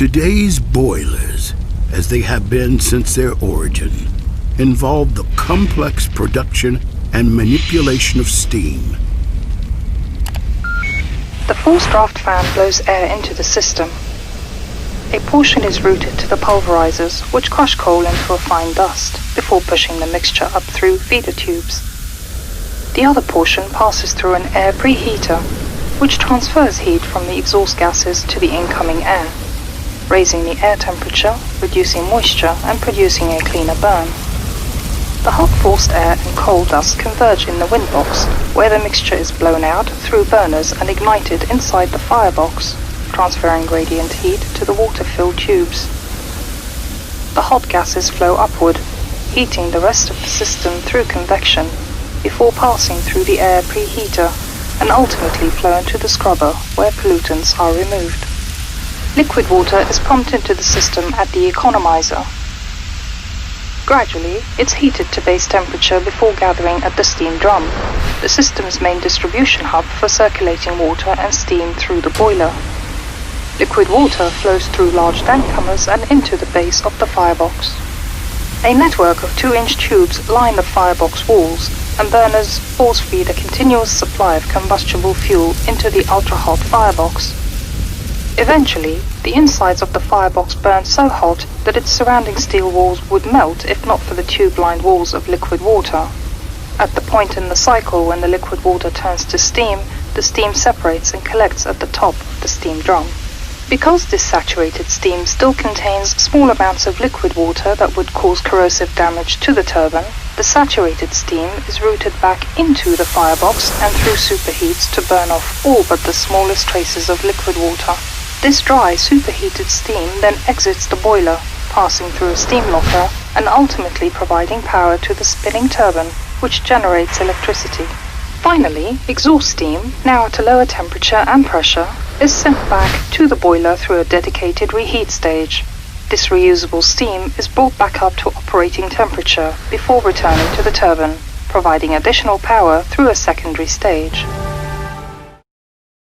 Today's boilers, as they have been since their origin, involve the complex production and manipulation of steam. The forced draft fan blows air into the system. A portion is routed to the pulverizers, which crush coal into a fine dust before pushing the mixture up through feeder tubes. The other portion passes through an air preheater, which transfers heat from the exhaust gases to the incoming air, raising the air temperature, reducing moisture, and producing a cleaner burn. The hot forced air and coal dust converge in the windbox, where the mixture is blown out through burners and ignited inside the firebox, transferring radiant heat to the water-filled tubes. The hot gases flow upward, heating the rest of the system through convection, before passing through the air preheater and ultimately flow into the scrubber, where pollutants are removed. Liquid water is pumped into the system at the economizer. Gradually, it's heated to base temperature before gathering at the steam drum, the system's main distribution hub for circulating water and steam through the boiler. Liquid water flows through large tank-comers and into the base of the firebox. A network of 2-inch tubes line the firebox walls, and burners force-feed a continuous supply of combustible fuel into the ultra-hot firebox. Eventually, the insides of the firebox burn so hot that its surrounding steel walls would melt if not for the tube-lined walls of liquid water. At the point in the cycle when the liquid water turns to steam, the steam separates and collects at the top of the steam drum. Because this saturated steam still contains small amounts of liquid water that would cause corrosive damage to the turbine, the saturated steam is routed back into the firebox and through superheats to burn off all but the smallest traces of liquid water. This dry, superheated steam then exits the boiler, passing through a steam locker and ultimately providing power to the spinning turbine, which generates electricity. Finally, exhaust steam, now at a lower temperature and pressure, is sent back to the boiler through a dedicated reheat stage. This reusable steam is brought back up to operating temperature before returning to the turbine, providing additional power through a secondary stage.